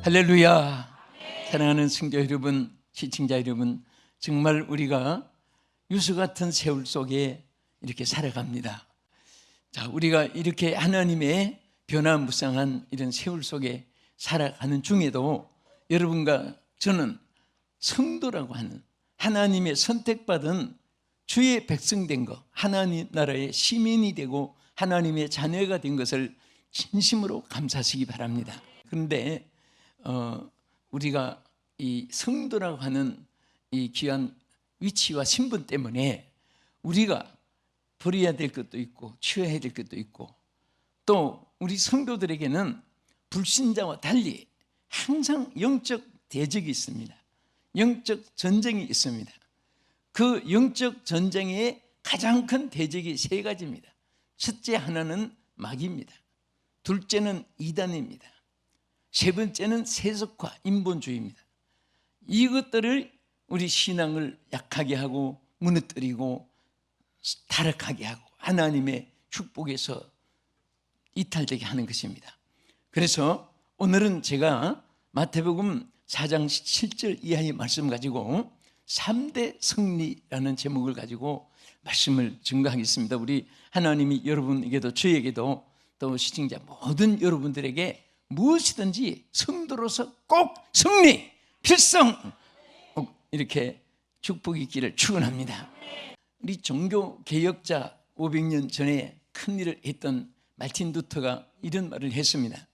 할렐루야. 사랑하는 성도 여러분, 시청자 여러분, 정말 우리가 유수 같은 세월 속에 이렇게 살아갑니다. 자, 우리가 이렇게 하나님의 변화무쌍한 이런 세월 속에 살아가는 중에도 여러분과 저는 성도라고 하는 하나님의 선택받은 주의 백성된 것, 하나님 나라의 시민이 되고 하나님의 자녀가 된 것을 진심으로 감사하시기 바랍니다. 그런데 우리가 이 성도라고 하는 이 귀한 위치와 신분 때문에 우리가 버려야 될 것도 있고 취해야 될 것도 있고, 또 우리 성도들에게는 불신자와 달리 항상 영적 대적이 있습니다. 영적 전쟁이 있습니다. 그 영적 전쟁의 가장 큰 대적이 세 가지입니다. 첫째 하나는 마귀입니다. 둘째는 이단입니다. 세 번째는 세속화, 인본주의입니다. 이것들을 우리 신앙을 약하게 하고 무너뜨리고 타락하게 하고 하나님의 축복에서 이탈되게 하는 것입니다. 그래서 오늘은 제가 마태복음 4장 7절 이하의 말씀 가지고 3대 승리라는 제목을 가지고 말씀을 증거하겠습니다. 우리 하나님이 여러분에게도 저에게도 또 시청자 모든 여러분들에게 무엇이든지 성도로서 꼭 승리, 필성 이렇게 축복이 있기를 축원합니다. 우리 종교개혁자 500년 전에 큰 일을 했던 마틴 루터가 이런 말을 했습니다.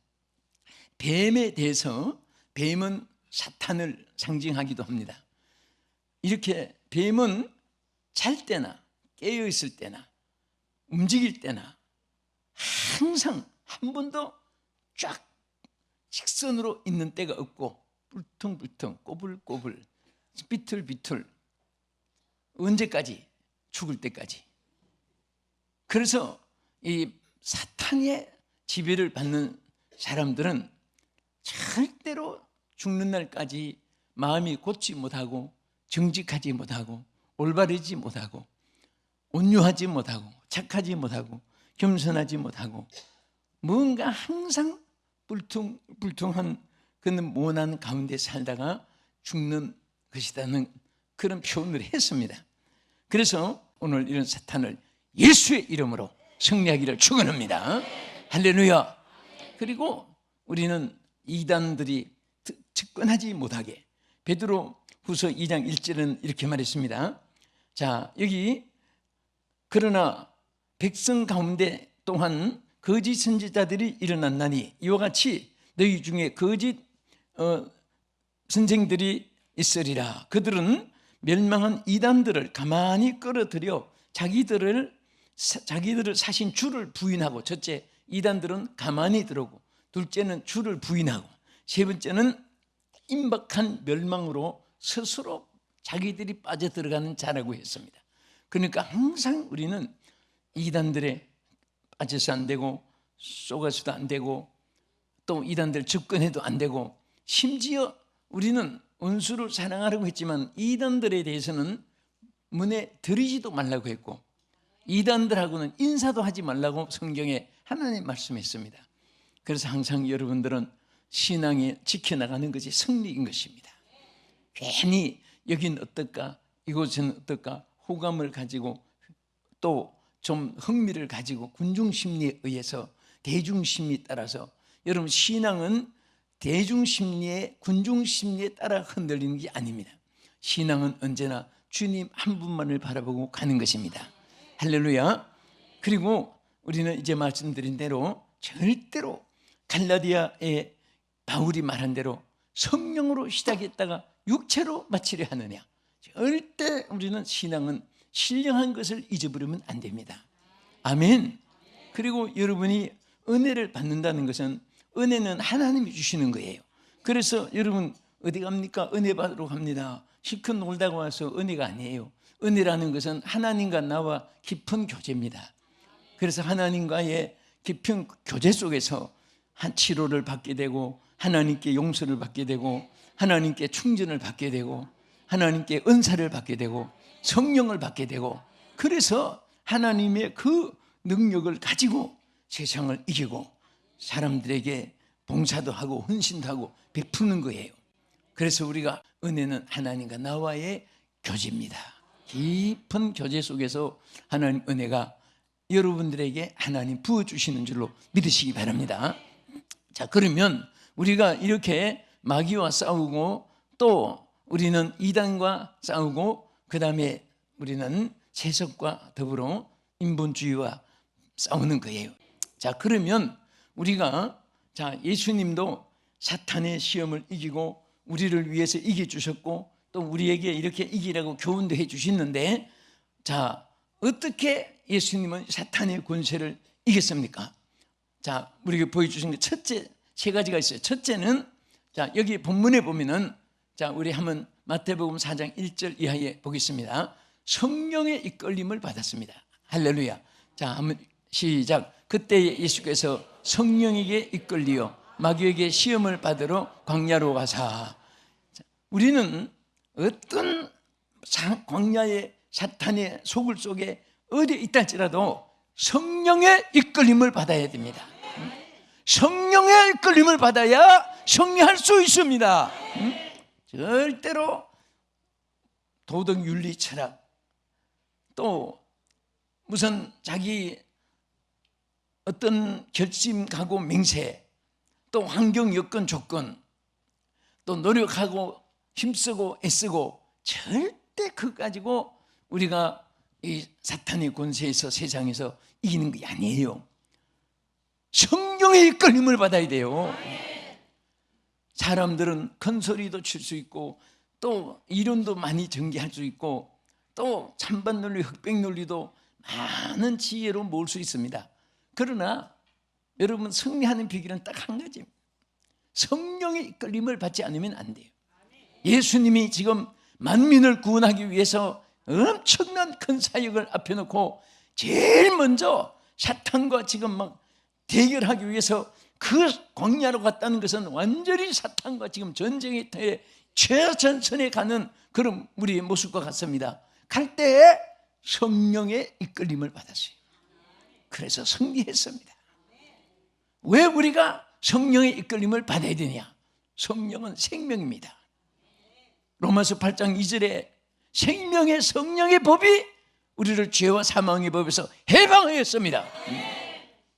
뱀에 대해서 뱀은 사탄을 상징하기도 합니다. 이렇게 뱀은 잘 때나 깨어있을 때나 움직일 때나 항상 한 번도 쫙 직선으로 있는 때가 없고 불퉁불퉁 꼬불꼬불 비틀비틀 언제까지? 죽을 때까지. 그래서 이 사탄의 지배를 받는 사람들은 절대로 죽는 날까지 마음이 곧지 못하고 정직하지 못하고 올바르지 못하고 온유하지 못하고 착하지 못하고 겸손하지 못하고 뭔가 항상 불퉁불퉁한 그런 모난 가운데 살다가 죽는 것이라는 그런 표현을 했습니다. 그래서 오늘 이런 사탄을 예수의 이름으로 승리하기를 축원합니다. 할렐루야. 그리고 우리는 이단들이 집권하지 못하게, 베드로 후서 2장 1절은 이렇게 말했습니다. 자, 여기 그러나 백성 가운데 또한 거짓 선지자들이 일어났나니 이와 같이 너희 중에 거짓 선생들이 있으리라. 그들은 멸망한 이단들을 가만히 끌어들여 자기들을 사신 주를 부인하고, 첫째 이단들은 가만히 들어오고, 둘째는 주를 부인하고, 세 번째는 임박한 멸망으로 스스로 자기들이 빠져들어가는 자라고 했습니다. 그러니까 항상 우리는 이단들에 빠져서 안 되고 속아서도 안 되고 또 이단들 접근해도 안 되고, 심지어 우리는 원수를 사랑하라고 했지만 이단들에 대해서는 문에 들이지도 말라고 했고 이단들하고는 인사도 하지 말라고 성경에 하나님 말씀했습니다. 그래서 항상 여러분들은 신앙에 지켜나가는 것이 승리인 것입니다. 괜히 여긴 어떨까, 이곳은 어떨까 호감을 가지고 또 좀 흥미를 가지고 군중심리에 의해서 대중심리에 따라서, 여러분 신앙은 대중심리에 군중심리에 따라 흔들리는 게 아닙니다. 신앙은 언제나 주님 한 분만을 바라보고 가는 것입니다. 할렐루야. 그리고 우리는 이제 말씀드린 대로 절대로 갈라디아의 바울이 말한 대로 성령으로 시작했다가 육체로 마치려 하느냐, 절대 우리는 신앙은 신령한 것을 잊어버리면 안 됩니다. 아멘. 그리고 여러분이 은혜를 받는다는 것은, 은혜는 하나님이 주시는 거예요. 그래서 여러분 어디 갑니까? 은혜 받으러 갑니다. 실컷 놀다가 와서 은혜가 아니에요. 은혜라는 것은 하나님과 나와 깊은 교제입니다. 그래서 하나님과의 깊은 교제 속에서 한 치료를 받게 되고 하나님께 용서를 받게 되고 하나님께 충전을 받게 되고 하나님께 은사를 받게 되고 성령을 받게 되고, 그래서 하나님의 그 능력을 가지고 세상을 이기고 사람들에게 봉사도 하고 헌신도 하고 베푸는 거예요. 그래서 우리가 은혜는 하나님과 나와의 교제입니다. 깊은 교제 속에서 하나님 은혜가 여러분들에게 하나님 부어주시는 줄로 믿으시기 바랍니다. 자, 그러면 우리가 이렇게 마귀와 싸우고 또 우리는 이단과 싸우고 그 다음에 우리는 세속과 더불어 인본주의와 싸우는 거예요. 자, 그러면 우리가 예수님도 사탄의 시험을 이기고 우리를 위해서 이겨주셨고 또 우리에게 이렇게 이기라고 교훈도 해주시는데, 자, 어떻게 예수님은 사탄의 권세를 이겼습니까? 자, 우리에게 보여주신 게 첫째 세 가지가 있어요. 첫째는 자, 여기 본문에 보면은 자, 우리 한번 마태복음 4장 1절 이하에 보겠습니다. 성령의 이끌림을 받았습니다. 할렐루야. 자, 한번 시작. 그때 예수께서 성령에게 이끌리어 마귀에게 시험을 받으러 광야로 가사. 자, 우리는 어떤 광야의 사탄의 소굴 속에 어디에 있다 할지라도 성령의 이끌림을 받아야 됩니다. 성령의 이끌림을 받아야 승리할 수 있습니다. 절대로 도덕 윤리 철학 또 무슨 자기 어떤 결심 각오 맹세 또 환경 여건 조건 또 노력하고 힘쓰고 애쓰고 절대 그거 가지고 우리가 이 사탄의 권세에서 세상에서 이기는 게 아니에요. 성령의 이끌림을 받아야 돼요. 사람들은 큰 소리도 칠 수 있고 또 이론도 많이 전개할 수 있고 또 찬반 논리, 흑백 논리도 많은 지혜로 모을 수 있습니다. 그러나 여러분 승리하는 비결은 딱 한 가지, 성령의 이끌림을 받지 않으면 안 돼요. 예수님이 지금 만민을 구원하기 위해서 엄청난 큰 사역을 앞에 놓고 제일 먼저 사탄과 지금 막 대결하기 위해서 그 광야로 갔다는 것은 완전히 사탄과 지금 전쟁의 터에 최전선에 가는 그런 우리의 모습과 같습니다. 갈 때에 성령의 이끌림을 받았어요. 그래서 승리했습니다. 왜 우리가 성령의 이끌림을 받아야 되냐? 성령은 생명입니다. 로마서 8장 2절에 생명의 성령의 법이 우리를 죄와 사망의 법에서 해방하였습니다.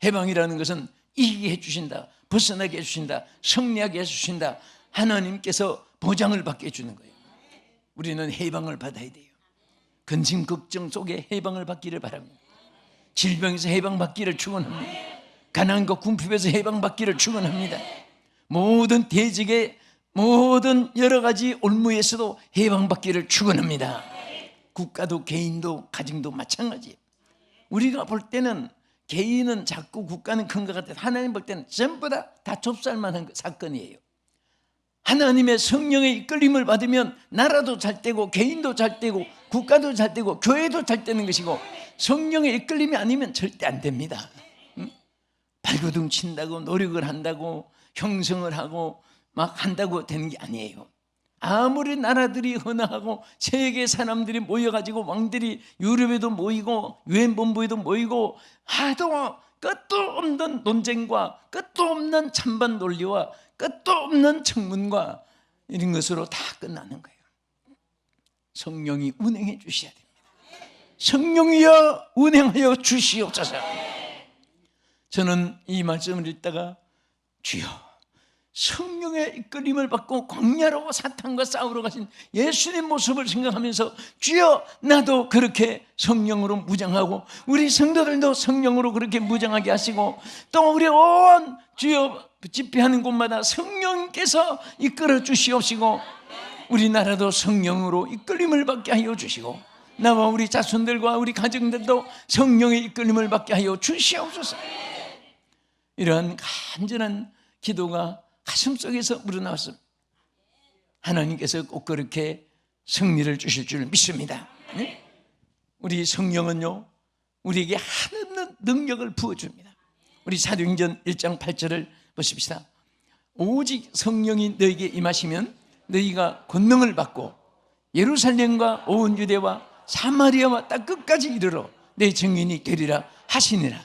해방이라는 것은 이기게 해주신다, 벗어나게 해주신다, 승리하게 해주신다. 하나님께서 보장을 받게 해주는 거예요. 우리는 해방을 받아야 돼요. 근심 걱정 속에 해방을 받기를 바랍니다. 질병에서 해방받기를 축원합니다. 가난과 궁핍에서 해방받기를 축원합니다. 모든 대적의 모든 여러 가지 올무에서도 해방받기를 축원합니다. 국가도 개인도 가정도 마찬가지예요. 우리가 볼 때는 개인은 작고 국가는 큰 것 같아요. 하나님 볼 때는 전부 다 좁쌀만한 사건이에요. 하나님의 성령의 이끌림을 받으면 나라도 잘 되고 개인도 잘 되고 국가도 잘 되고 교회도 잘 되는 것이고, 성령의 이끌림이 아니면 절대 안 됩니다. 발버둥 친다고 노력을 한다고 형성을 하고 막 한다고 되는 게 아니에요. 아무리 나라들이 헌화하고 세계 사람들이 모여가지고 왕들이 유럽에도 모이고 유엔 본부에도 모이고 하도 끝도 없는 논쟁과 끝도 없는 찬반 논리와 끝도 없는 청문과 이런 것으로 다 끝나는 거예요. 성령이 운행해 주셔야 됩니다. 성령이여 운행하여 주시옵소서. 저는 이 말씀을 읽다가 주여, 성령의 이끌림을 받고 광야로 사탄과 싸우러 가신 예수님 모습을 생각하면서 주여, 나도 그렇게 성령으로 무장하고 우리 성도들도 성령으로 그렇게 무장하게 하시고 또 우리 온 주여 집회하는 곳마다 성령께서 이끌어 주시옵시고 우리나라도 성령으로 이끌림을 받게 하여 주시고 나와 우리 자손들과 우리 가정들도 성령의 이끌림을 받게 하여 주시옵소서. 이러한 간절한 기도가 가슴속에서 우러나왔습니다. 하나님께서 꼭 그렇게 승리를 주실 줄 믿습니다. 네? 우리 성령은요, 우리에게 한없는 능력을 부어줍니다. 우리 사도행전 1장 8절을 보십시다. 오직 성령이 너에게 임하시면 너희가 권능을 받고 예루살렘과 온 유대와 사마리아와 땅 끝까지 이르러 내 증인이 되리라 하시니라.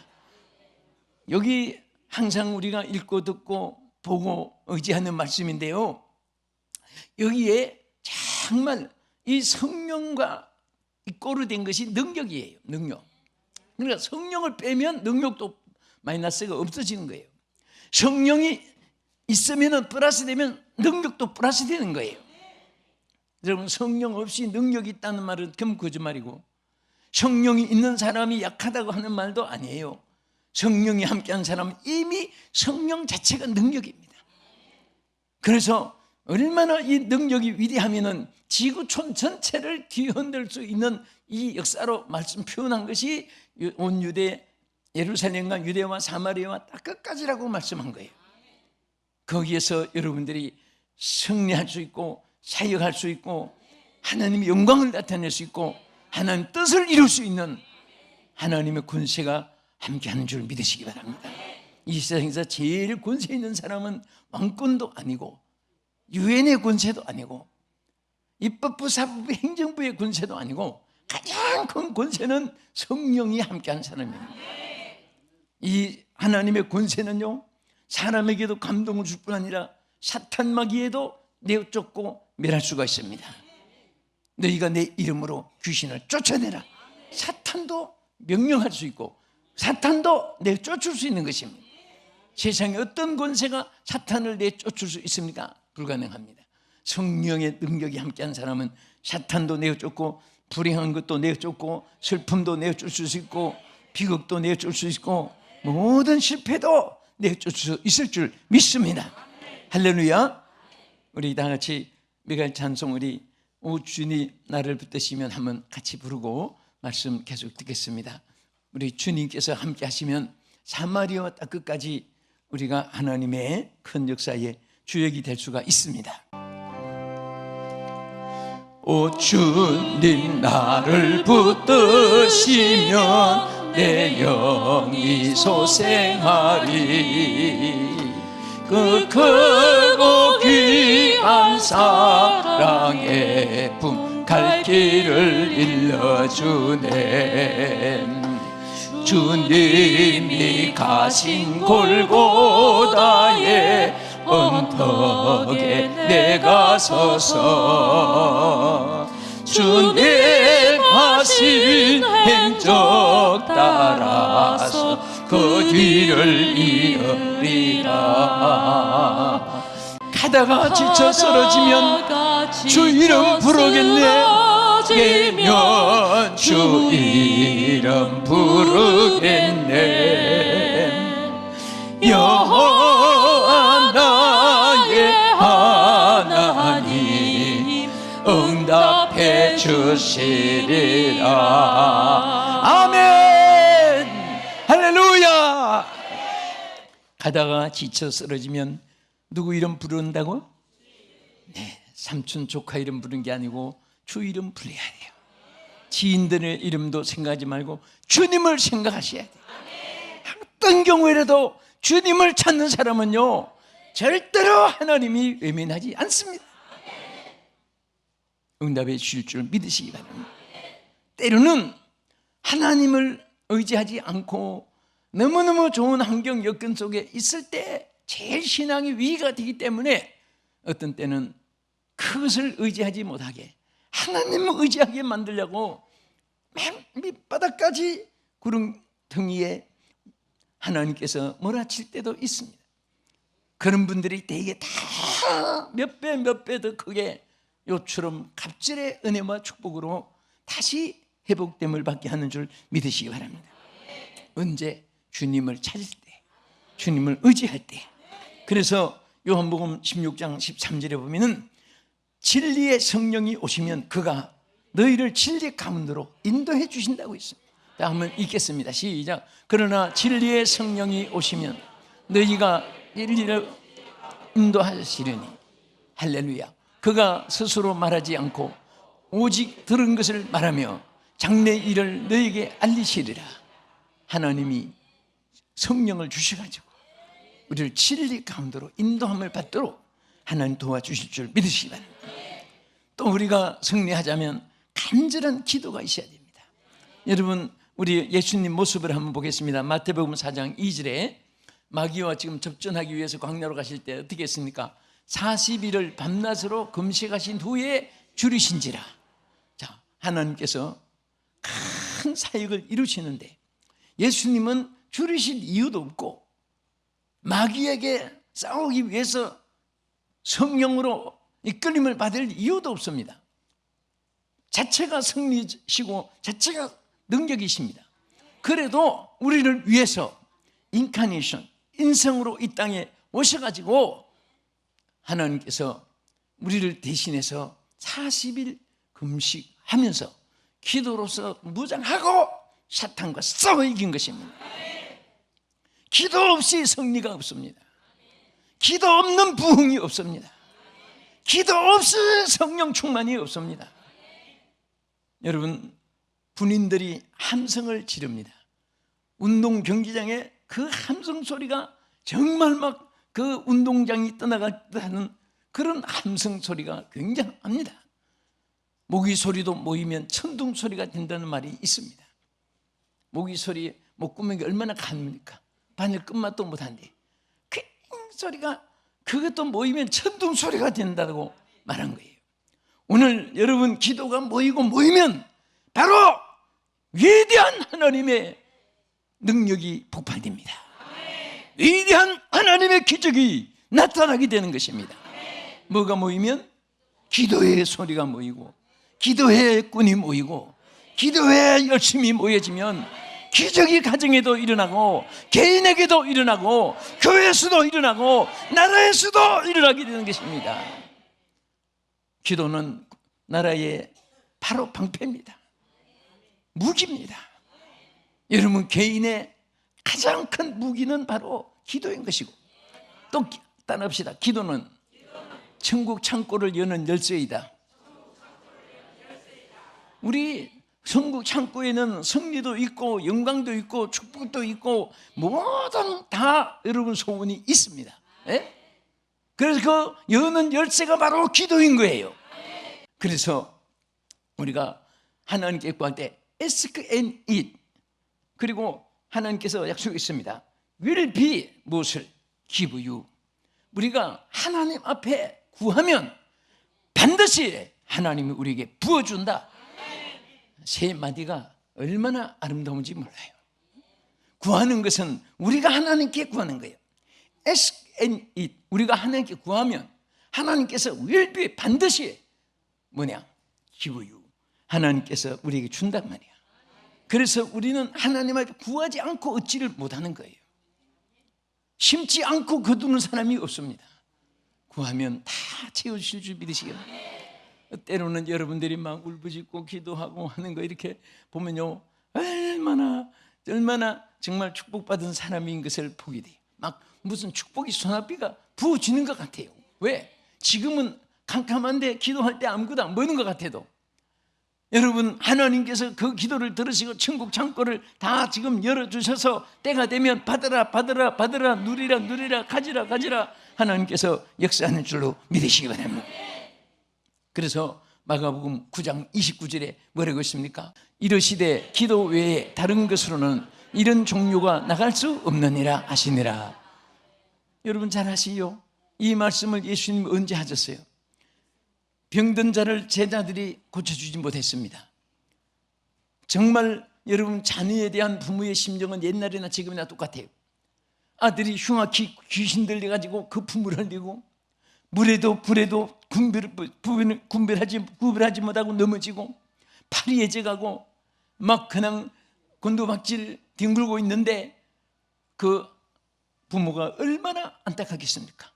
여기 항상 우리가 읽고 듣고 보고 의지하는 말씀인데요, 여기에 정말 이 성령과 꼬르된 것이 능력이에요. 능력. 그러니까 성령을 빼면 능력도 마이너스가 없어지는 거예요. 성령이 있으면 플러스 되면 능력도 플러스 되는 거예요. 여러분, 성령 없이 능력이 있다는 말은 그럼 거짓말이고, 성령이 있는 사람이 약하다고 하는 말도 아니에요. 성령이 함께한 사람은 이미 성령 자체가 능력입니다. 그래서 얼마나 이 능력이 위대하면은 지구촌 전체를 뒤흔들 수 있는 이 역사로 말씀 표현한 것이 온 유대, 예루살렘과 유대와 사마리아와 딱 끝까지라고 말씀한 거예요. 거기에서 여러분들이 승리할 수 있고 사역할 수 있고 하나님의 영광을 나타낼 수 있고 하나님 뜻을 이룰 수 있는 하나님의 권세가 함께하는 줄 믿으시기 바랍니다. 이 세상에서 제일 권세 있는 사람은 왕권도 아니고 유엔의 권세도 아니고 입법부, 사법부, 행정부의 권세도 아니고 가장 큰 권세는 성령이 함께한 사람입니다. 이 하나님의 권세는요, 사람에게도 감동을 줄 뿐 아니라 사탄 마귀에도 내쫓고 멸할 수가 있습니다. 너희가 내 이름으로 귀신을 쫓아내라. 사탄도 명령할 수 있고 사탄도 내쫓을 수 있는 것입니다. 세상에 어떤 권세가 사탄을 내쫓을 수 있습니까? 불가능합니다. 성령의 능력이 함께한 사람은 사탄도 내쫓고 불행한 것도 내쫓고 슬픔도 내쫓을 수 있고 비극도 내쫓을 수 있고 모든 실패도 내쫓을 수 있을 줄 믿습니다. 할렐루야. 우리 다 같이 미가엘 찬송, 우리 오 주님 나를 붙드시면 한번 같이 부르고 말씀 계속 듣겠습니다. 우리 주님께서 함께 하시면 사마리아와 땅 끝까지 우리가 하나님의 큰 역사의 주역이 될 수가 있습니다. 오 주님 나를 붙드시면 내 영이 소생하리. 그 크고 귀한 사랑의 품 갈 길을 일러주네. 주님이 가신 골고다의 언덕에 내가 서서 주님 하신 행적 따라서 그 뒤를 이으리라. 가다가 지쳐 쓰러지면 주 이름 부르겠네. 깨면 주 이름 부르겠네. 여호와 나의 하나님 응답해 주시리라. 아멘. 할렐루야. 가다가 지쳐 쓰러지면 누구 이름 부른다고? 네, 삼촌 조카 이름 부르는 게 아니고 주 이름 불러야 돼요. 지인들의 이름도 생각하지 말고 주님을 생각하셔야 돼요. 어떤 경우에라도 주님을 찾는 사람은요 절대로 하나님이 외면하지 않습니다. 응답해 주실 줄 믿으시기 바랍니다. 때로는 하나님을 의지하지 않고 너무너무 좋은 환경 여건 속에 있을 때 제일 신앙이 위기가 되기 때문에 어떤 때는 그것을 의지하지 못하게 하나님을 의지하게 만들려고 맨 밑바닥까지 구름등 위에 하나님께서 몰아칠 때도 있습니다. 그런 분들이 대개 다 몇 배 더 크게 요처럼 갑절의 은혜와 축복으로 다시 회복됨을 받게 하는 줄 믿으시기 바랍니다. 언제? 주님을 찾을 때, 주님을 의지할 때. 그래서 요한복음 16장 13절에 보면은 진리의 성령이 오시면 그가 너희를 진리 가운데로 인도해 주신다고 있습니다. 자, 한번 읽겠습니다. 시작. 그러나 진리의 성령이 오시면 너희가 진리를 인도하시려니. 할렐루야. 그가 스스로 말하지 않고 오직 들은 것을 말하며 장래 일을 너희에게 알리시리라. 하나님이 성령을 주셔가지고 우리를 진리 가운데로 인도함을 받도록 하나님 도와주실 줄 믿으시기 바랍니다. 또 우리가 승리하자면 간절한 기도가 있어야 됩니다. 여러분, 우리 예수님 모습을 한번 보겠습니다. 마태복음 4장 2절에 마귀와 지금 접전하기 위해서 광야로 가실 때 어떻게 했습니까? 40일을 밤낮으로 금식하신 후에 줄이신지라. 자, 하나님께서 큰 사역을 이루시는데 예수님은 줄이실 이유도 없고 마귀에게 싸우기 위해서 성령으로 이끌림을 받을 이유도 없습니다. 자체가 승리시고 자체가 능력이십니다. 그래도 우리를 위해서 인카네이션, 인성으로 이 땅에 오셔가지고 하나님께서 우리를 대신해서 40일 금식하면서 기도로서 무장하고 사탄과 싸워 이긴 것입니다. 기도 없이 승리가 없습니다. 기도 없는 부흥이 없습니다. 기도 없이 성령 충만이 없습니다. 여러분, 군인들이 함성을 지릅니다. 운동 경기장에 그 함성 소리가 정말 막 그 운동장이 떠나가는 그런 함성 소리가 굉장합니다. 모기 소리도 모이면 천둥 소리가 된다는 말이 있습니다. 모기 소리 못 꾸면 게 얼마나 갑니까? 바늘 끝맛도 못한데 그 소리가 그것도 모이면 천둥 소리가 된다고 말한 거예요. 오늘 여러분 기도가 모이면 바로 위대한 하나님의 능력이 폭발됩니다. 위대한 하나님의 기적이 나타나게 되는 것입니다. 뭐가 모이면? 기도의 소리가 모이고 기도의 꾼이 모이고 기도에 열심히 모여지면 기적이 가정에도 일어나고 개인에게도 일어나고 교회에서도 일어나고 나라에서도 일어나게 되는 것입니다. 기도는 나라의 바로 방패입니다. 무기입니다. 여러분 개인의 가장 큰 무기는 바로 기도인 것이고 또 따라합시다. 기도는 천국 창고를 여는 열쇠이다. 우리 천국 창고에는 승리도 있고 영광도 있고 축복도 있고 모든 다 여러분 소원이 있습니다. 예? 그래서 그 여는 열쇠가 바로 기도인 거예요. 그래서 우리가 하나님께 구할 때 ask and eat, 그리고 하나님께서 약속했습니다. will be 무엇을? give you. 우리가 하나님 앞에 구하면 반드시 하나님이 우리에게 부어준다. 세 마디가 얼마나 아름다운지 몰라요. 구하는 것은 우리가 하나님께 구하는 거예요. ask and eat. 우리가 하나님께 구하면 하나님께서 will be 반드시 뭐냐? give you. 하나님께서 우리에게 준단 말이야. 그래서 우리는 하나님 앞에 구하지 않고 얻지를 못하는 거예요. 심지 않고 거두는 사람이 없습니다. 구하면 다 채워주실 줄 믿으시기 바랍니다. 때로는 여러분들이 막 울부짖고 기도하고 하는 거 이렇게 보면요, 얼마나 정말 축복받은 사람인 것을 보게 돼요. 막 무슨 축복이 소나비가 부어지는 것 같아요. 왜? 지금은 캄캄한데 기도할 때 아무것도 안 보이는 것 같아도 여러분 하나님께서 그 기도를 들으시고 천국 창고를 다 지금 열어주셔서 때가 되면 받으라 받으라 받으라 누리라 누리라 가지라 가지라 하나님께서 역사하는 줄로 믿으시기 바랍니다. 그래서 마가복음 9장 29절에 뭐라고 했습니까? 이르시되 기도 외에 다른 것으로는 이런 종류가 나갈 수 없느니라 하시니라. 여러분 잘 아시죠? 이 말씀을 예수님이 언제 하셨어요? 병든 자를 제자들이 고쳐주지 못했습니다. 정말 여러분 자녀에 대한 부모의 심정은 옛날이나 지금이나 똑같아요. 아들이 흉악히 귀신 들려가지고 그 품을 흘리고 물에도 불에도 구별하지 못하고 넘어지고 팔이 해져가고 막 그냥 곤두박질 뒹굴고 있는데 그 부모가 얼마나 안타깝겠습니까?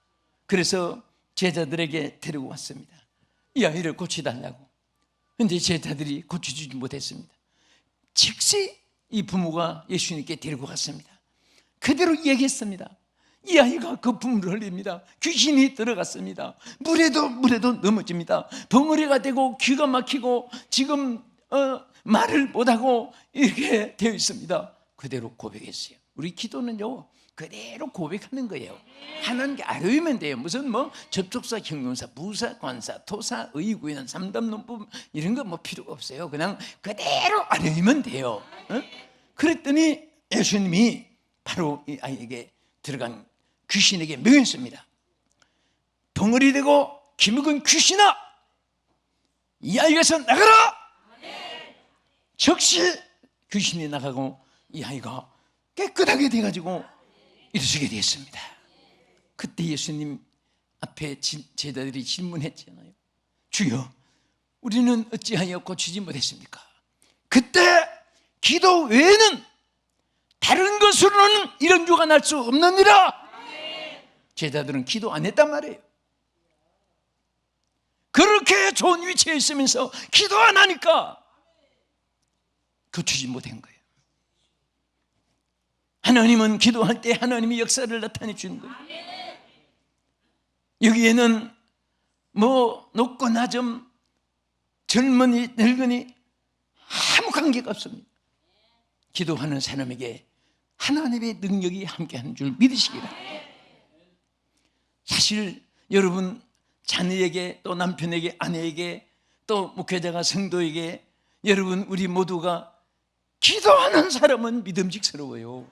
그래서 제자들에게 데리고 왔습니다. 이 아이를 고쳐달라고. 그런데 제자들이 고쳐주지 못했습니다. 즉시 이 부모가 예수님께 데리고 갔습니다. 그대로 얘기했습니다. 이 아이가 거품을 흘립니다. 귀신이 들어갔습니다. 물에도 넘어집니다. 벙어리가 되고 귀가 막히고 지금 말을 못하고 이렇게 되어 있습니다. 그대로 고백했어요. 우리 기도는요 그대로 고백하는 거예요. 하나님께 알으면 돼요. 무슨 뭐 접촉사, 형용사, 부사, 관사, 토사, 의구인한 삼담론법 이런 거 뭐 필요가 없어요. 그냥 그대로 알으면 돼요. 그랬더니 예수님이 바로 이 아이에게 들어간 귀신에게 명했습니다. 덩어리 되고 기묵은 귀신아, 이 아이에서 나가라! 즉시 귀신이 나가고 이 아이가 깨끗하게 돼가지고 일어서게 되었습니다. 그때 예수님 앞에 제자들이 질문했잖아요. 주여, 우리는 어찌하여 고치지 못했습니까? 그때 기도 외에는 다른 것으로는 이런 주가 날 수 없느니라. 제자들은 기도 안 했단 말이에요. 그렇게 좋은 위치에 있으면서 기도 안 하니까 고치지 못한 거예요. 하나님은 기도할 때 하나님이 역사를 나타내 주는 거예요. 여기에는 뭐 높고 낮음, 젊은이 늙은이 아무 관계가 없습니다. 기도하는 사람에게 하나님의 능력이 함께하는 줄 믿으시기 바랍니다. 사실 여러분 자녀에게, 또 남편에게, 아내에게, 또 목회자가 성도에게, 여러분 우리 모두가 기도하는 사람은 믿음직스러워요.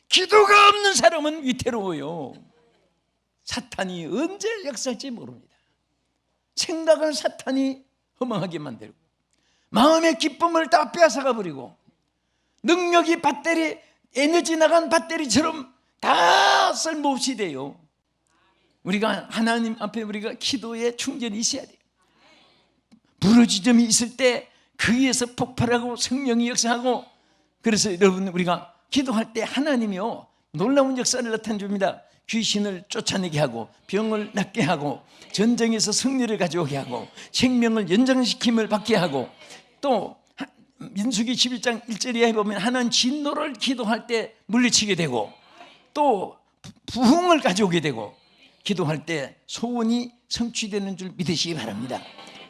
기도가 없는 사람은 위태로워요. 사탄이 언제 역사할지 모릅니다. 생각을 사탄이 허망하게 만들고, 마음의 기쁨을 다 빼앗아가 버리고, 능력이 배터리, 에너지 나간 배터리처럼 다 쓸모없이 돼요. 우리가 하나님 앞에 우리가 기도에 충전이 있어야 돼요. 부러지점이 있을 때 거기에서 폭발하고 성령이 역사하고, 그래서 여러분 우리가 기도할 때 하나님이요 놀라운 역사를 나타내 줍니다. 귀신을 쫓아내게 하고, 병을 낫게 하고, 전쟁에서 승리를 가져오게 하고, 생명을 연장시킴을 받게 하고, 또 민수기 11장 1절에 보면 하나님 진노를 기도할 때 물리치게 되고, 또 부흥을 가져오게 되고, 기도할 때 소원이 성취되는 줄 믿으시기 바랍니다.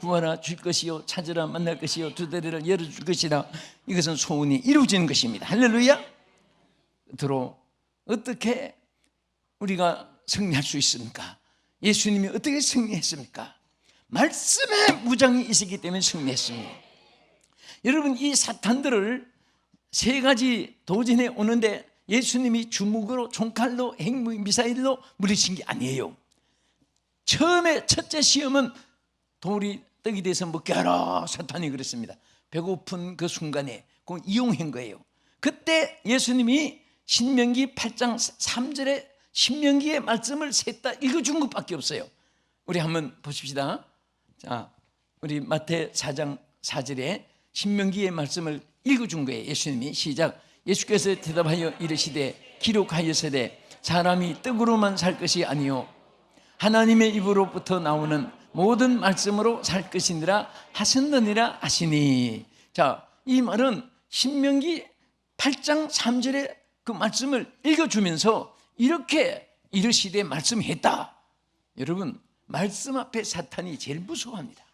구하라 줄 것이요, 찾으라 만날 것이요, 두드리라 열어줄 것이라. 이것은 소원이 이루어지는 것입니다. 할렐루야. 들어 어떻게 우리가 승리할 수 있습니까? 예수님이 어떻게 승리했습니까? 말씀에 무장이 있었기 때문에 승리했습니다. 여러분, 이 사탄들을 세 가지 도전해 오는데 예수님이 주먹으로, 총칼로, 핵무 미사일로 물리친 게 아니에요. 처음에 첫째 시험은 돌이 떡이 돼서 먹게 하라, 사탄이 그랬습니다. 배고픈 그 순간에 그걸 이용한 거예요. 그때 예수님이 신명기 8장 3절에 신명기의 말씀을 셋 다 읽어준 것밖에 없어요. 우리 한번 보십시다. 자, 우리 마태 4장 4절에 신명기의 말씀을 읽어준 거예요. 예수님이. 시작. 예수께서 대답하여 이르시되 기록하였으되 사람이 떡으로만 살 것이 아니요 하나님의 입으로부터 나오는 모든 말씀으로 살 것이니라 하셨느니라 하시니. 자, 이 말은 신명기 8장 3절에 그 말씀을 읽어주면서 이렇게 이르시되 말씀했다. 여러분, 말씀 앞에 사탄이 제일 무서워합니다.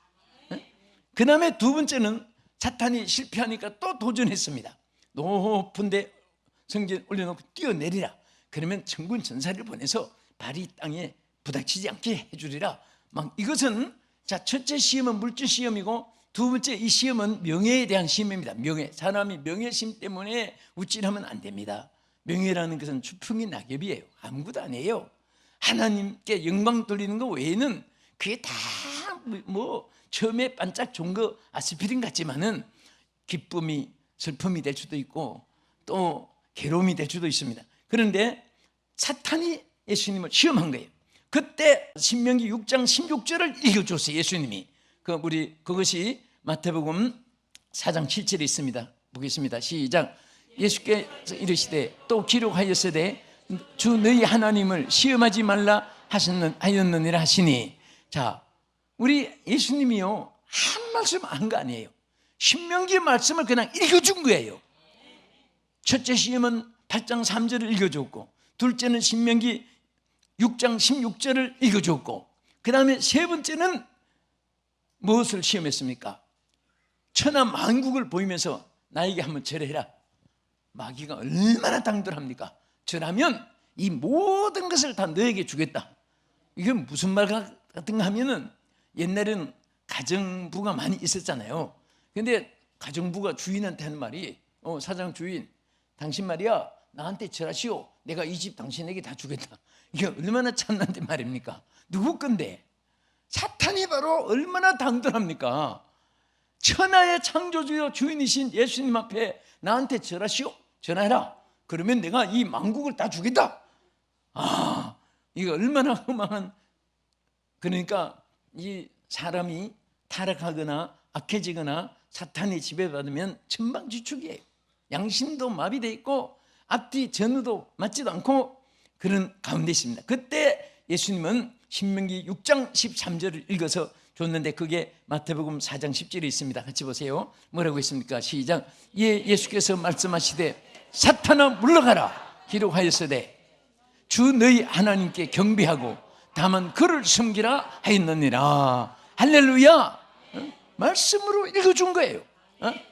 그 다음에 두 번째는 사탄이 실패하니까 또 도전했습니다. 높은 데 성전 올려놓고 뛰어내리라. 그러면 천군 전사를 보내서 발이 땅에 부닥치지 않게 해주리라. 막 이것은, 자, 첫째 시험은 물질 시험이고, 두 번째 이 시험은 명예에 대한 시험입니다. 명예. 사람이 명예심 때문에 우쭐하면 안 됩니다. 명예라는 것은 추풍이 낙엽이에요. 아무것도 아니에요. 하나님께 영광 돌리는 것 외에는 그게 다 뭐 처음에 반짝 좋은 거 아스피린 같지만은 기쁨이 슬픔이 될 수도 있고 또 괴로움이 될 수도 있습니다. 그런데 사탄이 예수님을 시험한 거예요. 그때 신명기 6장 16절을 읽어줬어요. 예수님이. 그것이 마태복음 4장 7절에 있습니다. 보겠습니다. 시작. 예수께서 이르시되 또 기록하였으되 주 너희 하나님을 시험하지 말라 하였느니라 하시니. 자, 우리 예수님이요 한 말씀 한 거 아니에요. 신명기 말씀을 그냥 읽어준 거예요. 첫째 시험은 8장 3절을 읽어줬고, 둘째는 신명기 6장 16절을 읽어줬고, 그 다음에 세 번째는 무엇을 시험했습니까? 천하 만국을 보이면서 나에게 한번 절해라. 마귀가 얼마나 당돌합니까? 절하면 이 모든 것을 다 너에게 주겠다. 이게 무슨 말 같은가 하면은, 옛날에는 가정부가 많이 있었잖아요. 근데 가정부가 주인한테 하는 말이, 사장 주인, 당신 말이야 나한테 절하시오. 내가 이 집 당신에게 다 주겠다. 이게 얼마나 찬란한 말입니까? 누구 건데? 사탄이 바로 얼마나 당돌합니까? 천하의 창조주요 주인이신 예수님 앞에 나한테 절하시오, 전화해라. 그러면 내가 이 만국을 다 주겠다. 아, 이거 얼마나 험한. 그러니까 이 사람이 타락하거나 악해지거나 사탄이 지배받으면 천방지축이에요. 양심도 마비되어 있고 앞뒤 전후도 맞지도 않고 그런 가운데 있습니다. 그때 예수님은 신명기 6장 13절을 읽어서 줬는데 그게 마태복음 4장 10절에 있습니다. 같이 보세요. 뭐라고 있습니까? 시작. 예수께서 말씀하시되 사탄아 물러가라 기록하였으되 주 너희 하나님께 경배하고 다만 그를 섬기라 하였느니라. 할렐루야. 말씀으로 읽어준 거예요.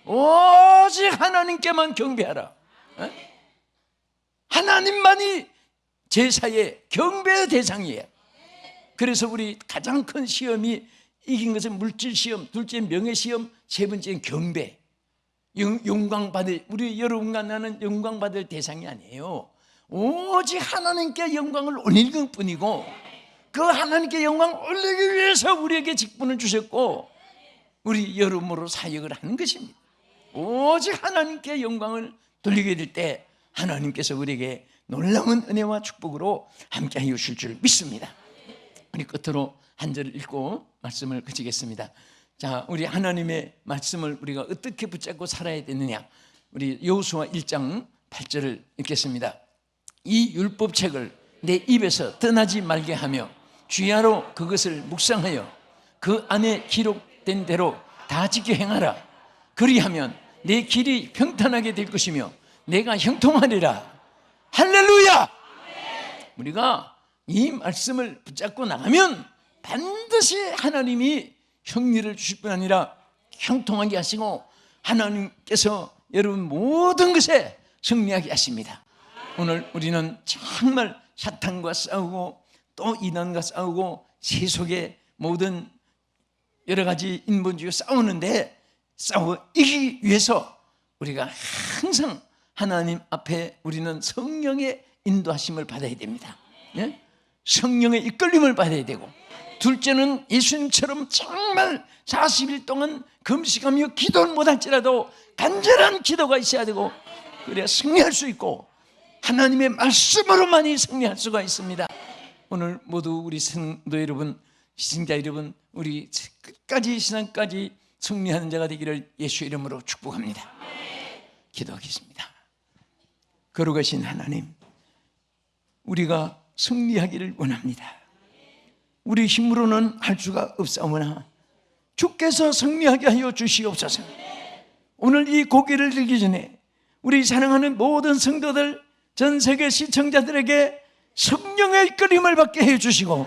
오직 하나님께만 경배하라. 하나님만이 제사의 경배의 대상이에요. 그래서 우리 가장 큰 시험이 이긴 것은 물질시험, 둘째 명예시험, 세 번째는 경배. 영광받을, 우리 여러분과 나는 영광받을 대상이 아니에요. 오직 하나님께 영광을 올리는 뿐이고 그 하나님께 영광을 올리기 위해서 우리에게 직분을 주셨고 우리 여러모로 사역을 하는 것입니다. 오직 하나님께 영광을 돌리게 될 때 하나님께서 우리에게 놀라운 은혜와 축복으로 함께 하여 주실 줄 믿습니다. 우리 끝으로 한 절 읽고 말씀을 그치겠습니다. 자, 우리 하나님의 말씀을 우리가 어떻게 붙잡고 살아야 되느냐. 우리 여호수아 1장 8절을 읽겠습니다. 이 율법책을 내 입에서 떠나지 말게 하며 주야로 그것을 묵상하여 그 안에 기록된 대로 다 지켜 행하라. 그리하면 내 길이 평탄하게 될 것이며 내가 형통하리라. 할렐루야. 우리가 이 말씀을 붙잡고 나가면 반드시 하나님이 형리를 주실 뿐 아니라 형통하게 하시고 하나님께서 여러분 모든 것에 승리하게 하십니다. 오늘 우리는 정말 사탄과 싸우고 또 이단과 싸우고 세속의 모든 여러 가지 인본주의와 싸우는데 싸워 이기기 위해서 우리가 항상 하나님 앞에 우리는 성령의 인도하심을 받아야 됩니다. 예? 성령의 이끌림을 받아야 되고 둘째는 예수님처럼 정말 40일 동안 금식하며 기도를 못할지라도 간절한 기도가 있어야 되고 그래야 승리할 수 있고 하나님의 말씀으로만이 승리할 수가 있습니다. 오늘 모두 우리 성도 여러분, 시청자 여러분, 우리 끝까지 신앙까지 승리하는 자가 되기를 예수 이름으로 축복합니다. 기도하겠습니다. 거룩하신 하나님, 우리가 승리하기를 원합니다. 우리 힘으로는 할 수가 없사오나 주께서 승리하게 하여 주시옵소서. 오늘 이 고기를 들기 전에 우리 사랑하는 모든 성도들, 전 세계 시청자들에게 성령의 이끌림을 받게 해주시고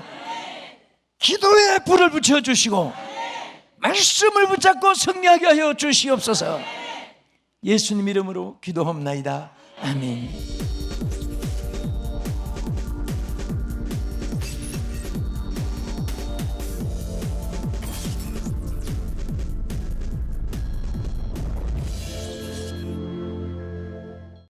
기도에 불을 붙여주시고 말씀을 붙잡고 승리하게 하여 주시옵소서. 예수님 이름으로 기도합나이다. 아멘.